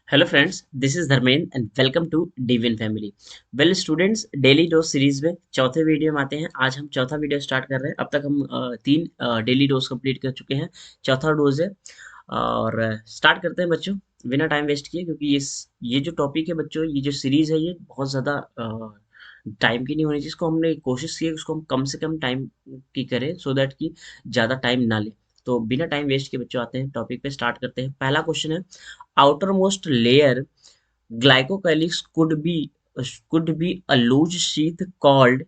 Hello friends, this is Dharmendra and welcome to divine family. Well students, daily dose series में चौथे video में आते हैं। आज हम चौथा वीडियो स्टार्ट कर रहे हैं। अब तक हम तीन डेली डोज कंप्लीट कर चुके हैं। चौथा डोज है और स्टार्ट करते हैं बच्चों, बिना टाइम वेस्ट किए, क्योंकि ये जो टॉपिक है बच्चों, ये जो सीरीज है, ये बहुत ज़्यादा टाइम की नहीं होनी चाहिए। इसको हमने कोशिश की है उसको हम कम से कम टाइम की करें, सो दैट कि ज़्यादा टाइम ना ले। तो बिना टाइम वेस्ट के बच्चों आते हैं टॉपिक पे, स्टार्ट करते हैं। पहला क्वेश्चन है, outermost layer glycocalyx could be a loose sheath called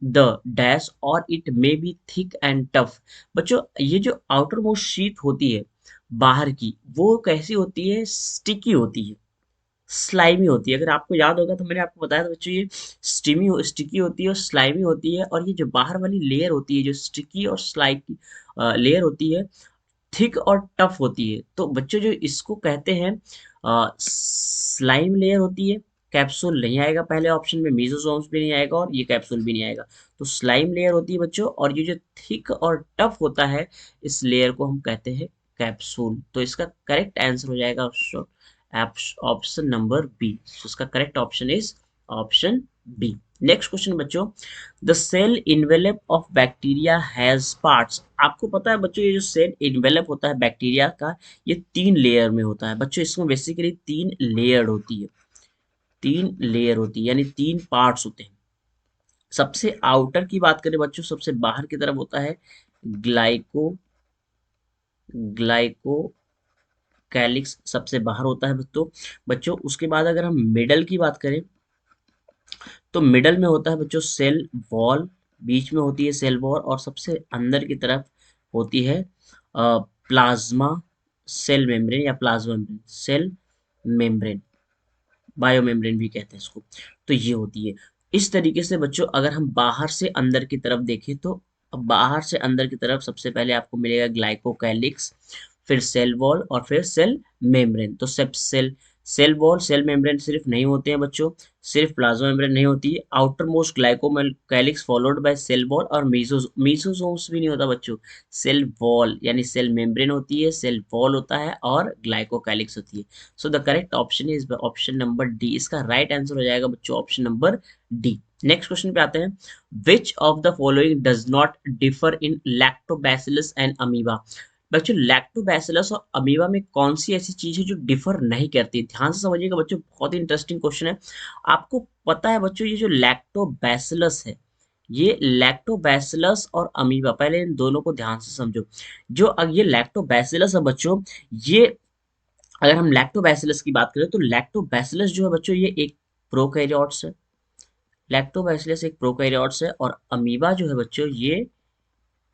the dash, or it may be thick and tough। बच्चों, ये जो आउटर मोस्ट शीथ होती है बाहर की, वो कैसी होती है? स्टिकी होती है, स्लाइमी होती है। अगर आपको याद होगा तो मैंने आपको बताया था बच्चों, ये स्टिकी होती है और स्लाइमी होती है। और ये जो बाहर वाली लेयर होती है, जो स्टिकी और स्लाइकी लेयर होती है, थिक और टफ होती है। तो बच्चों, जो इसको कहते हैं स्लाइम लेयर होती है। कैप्सूल नहीं आएगा पहले ऑप्शन में, मीजोसोम्स भी नहीं आएगा और ये कैप्सूल भी नहीं आएगा। तो स्लाइम लेयर होती है बच्चों, और ये जो थिक और टफ होता है, इस लेयर को हम कहते हैं कैप्सूल। तो इसका करेक्ट आंसर हो जाएगा ऑप्शन नंबर बी। इसका correct option is option B. Next question बच्चों, the cell envelope of bacteria has parts. आपको पता है बच्चों, ये जो सेल इन्वेलप होता है बैक्टीरिया का, ये तीन लेयर में होता है बच्चों। इसमें बेसिकली तीन लेयर होती है, तीन लेयर होती है, यानी तीन पार्ट्स होते हैं। सबसे आउटर की बात करें बच्चों, सबसे बाहर की तरफ होता है ग्लाइको ग्लाइको कैलिक्स, सबसे बाहर होता है बच्चों। उसके बाद अगर हम मिडल की बात करें, तो मिडल में होता है बच्चों सेल वॉल। बीच में होती है सेल वॉल, और सबसे अंदर की तरफ होती है प्लाज्मा सेल मेम्ब्रेन, या plasma membrane, cell membrane, bio membrane भी कहते हैं इसको। तो ये होती है इस तरीके से बच्चों। अगर हम बाहर से अंदर की तरफ देखें, तो बाहर से अंदर की तरफ सबसे पहले आपको मिलेगा ग्लाइकोकैलिक्स, फिर सेल वॉल, और फिर सेल मेम्ब्रेन। तो सब cell cell wall, cell membrane सिर्फ नहीं होते हैं बच्चों, सिर्फ प्लाज्मा मेम्ब्रेन नहीं होती है। Outermost glycocalyx followed by cell wall, और मीसोसोम्स भी नहीं होता बच्चों। सेल वॉल यानी सेल मेम्ब्रेन होती है, सेल वॉल होता है, और ग्लाइकोकैलिक्स होती है। So the correct option is option number D. इसका राइट आंसर हो जाएगा बच्चों option number D. Next question पे आते हैं, which of the following does not differ in lactobacillus and amoeba. बच्चों, लैक्टोबैसिलस और अमीबा में कौन सी ऐसी चीज है जो डिफर नहीं करती? ध्यान से समझिएगा बच्चों, बहुत ही इंटरेस्टिंग क्वेश्चन है। आपको पता है बच्चों, ये जो लैक्टोबैसिलस है, ये लैक्टोबैसिलस और अमीबा, पहले इन दोनों को ध्यान से समझो। जो ये लैक्टोबैसिलस है बच्चों, ये अगर हम लैक्टोबैसिलस की बात करें, तो लैक्टोबैसिलस जो है बच्चों, ये एक प्रोकैरियोट्स है। लैक्टोबैसिलस एक प्रोकैरियोट्स है, और अमीबा जो है बच्चों, ये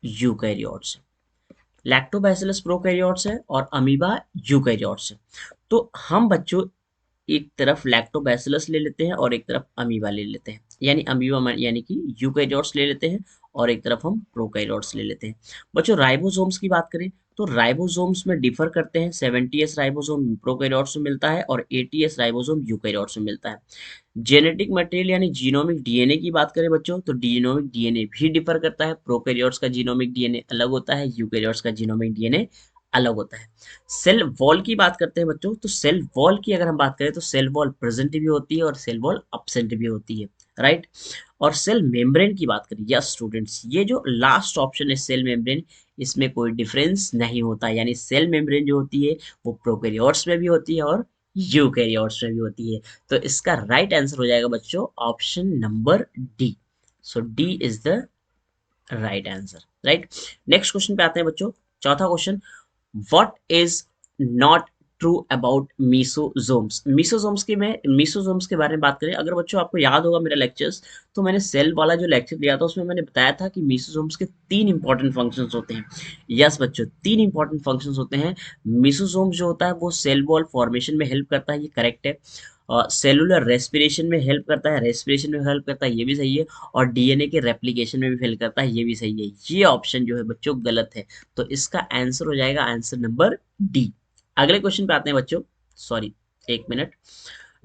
यूकैरियोट्स है। लैक्टोबैसिलस प्रोकैरियोट्स है और अमीबा यूकैरियोट्स है। तो हम बच्चों एक तरफ लैक्टोबैसिलस ले लेते हैं और एक तरफ अमीबा ले लेते हैं, यानी यानी कि यूकैरियोट्स ले लेते हैं, और एक तरफ हम प्रोकैरियोट्स ले लेते हैं। बच्चों, राइबोसोम्स की बात करें, तो राइबोसोम्स में डिफर करते हैं। 70s राइबोसोम प्रोकैरियोट्स में मिलता है, और 80s राइबोसोम यूकैरियोट्स में मिलता है। जेनेटिक मटेरियल यानी जीनोमिक डीएनए की बात करें बच्चों, तो जीनोमिक डीएनए भी डिफर करता है। प्रोकैरियोट्स का जीनोमिक डीएनए अलग होता है, यूकैरियोट्स का जीनोमिक डीएनए अलग होता है। सेल वॉल की बात करते हैं बच्चों, तो सेल वॉल की अगर हम बात करें, तो सेल वॉल प्रेजेंट भी होती है और सेल वॉल अब्सेंट भी होती है, राइट। और सेल मेम्ब्रेन की बात करें, यस स्टूडेंट्स, ये जो लास्ट ऑप्शन है सेल मेम्ब्रेन, इसमें कोई डिफरेंस नहीं होता। यानी सेल मेम्ब्रेन जो होती है, वो प्रोकैरियोट्स में भी होती है और यूकैरियोट्स में भी होती है। तो इसका राइट आंसर हो जाएगा बच्चों option number D. So D is the right answer, right. Next question पे आते हैं बच्चों, चौथा question, what is not true about mesosomes के बारे में बात करें। अगर बच्चों आपको याद होगा मेरा लेक्चर्स, तो मैंने सेल वाला जो लेक्चर दिया था, उसमें मैंने बताया था कि मीसोजोम्स के तीन इंपॉर्टेंट फंक्शंस होते हैं। यस बच्चों, तीन इंपॉर्टेंट फंक्शंस होते हैं। मीसोजोम जो होता है, वो सेल वॉल फॉर्मेशन में हेल्प करता है, ये करेक्ट है। सेलुलर रेस्पिरेशन में हेल्प करता है, रेस्पिरेशन में हेल्प करता है, ये भी सही है। और डीएनए के रेप्लिकेशन में भी हेल्प करता है, ये भी सही है। ये ऑप्शन जो है बच्चों गलत है। तो इसका आंसर हो जाएगा आंसर नंबर डी। अगले क्वेश्चन पे आते हैं बच्चों, सॉरी, एक मिनट।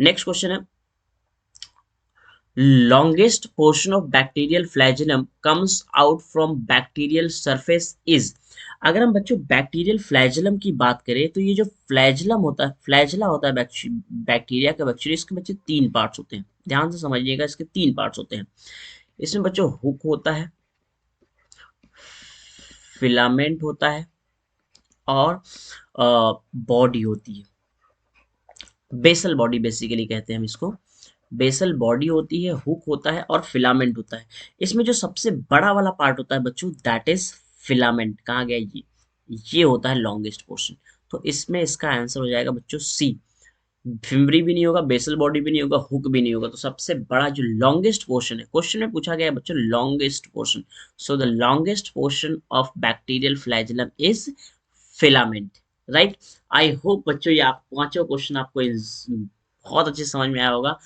नेक्स्ट क्वेश्चन है, longest portion of bacterial flagellum comes out from bacterial surface is। अगर हम बच्चों बैक्टीरियल फ्लैजेलम की बात करें तो ये जो फ्लैजेलम होता है, फ्लैजेला होता है बैक्टीरिया का, बैक्टीरिया, इसके बच्चे तीन पार्ट्स होते हैं, ध्यान से समझिएगा, इसके तीन पार्ट्स होते हैं। इसमें बच्चों हुक होता है, फिलामेंट होता है, और बॉडी होती है, बेसल बॉडी बेसिकली कहते हैं हम इसको। बेसल बॉडी होती है, हुक होता है और फिलामेंट होता है। इसमें जो सबसे बड़ा वाला पार्ट होता है बच्चों, दैट इज फिलामेंट। कहाँ गया ये होता है लॉन्गेस्ट पोर्शन। तो इसमें इसका आंसर हो जाएगा बच्चों सी। फिमरी भी नहीं होगा, बेसल बॉडी भी नहीं होगा, हुक भी नहीं होगा, तो सबसे बड़ा जो लॉन्गेस्ट पोर्शन है, क्वेश्चन में पूछा गया है बच्चों longest portion. So the longest portion of bacterial flagellum is filament, right. I hope बच्चों ये आप पांचों क्वेश्चन आपको बहुत अच्छे से समझ में आया होगा।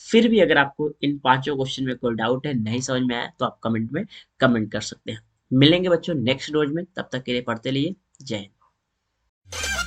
फिर भी अगर आपको इन पांचों क्वेश्चन में कोई डाउट है, नहीं समझ में आया, तो आप कमेंट में कमेंट कर सकते हैं। मिलेंगे बच्चों नेक्स्ट रोज में, तब तक के लिए पढ़ते रहिए। जय हिंद।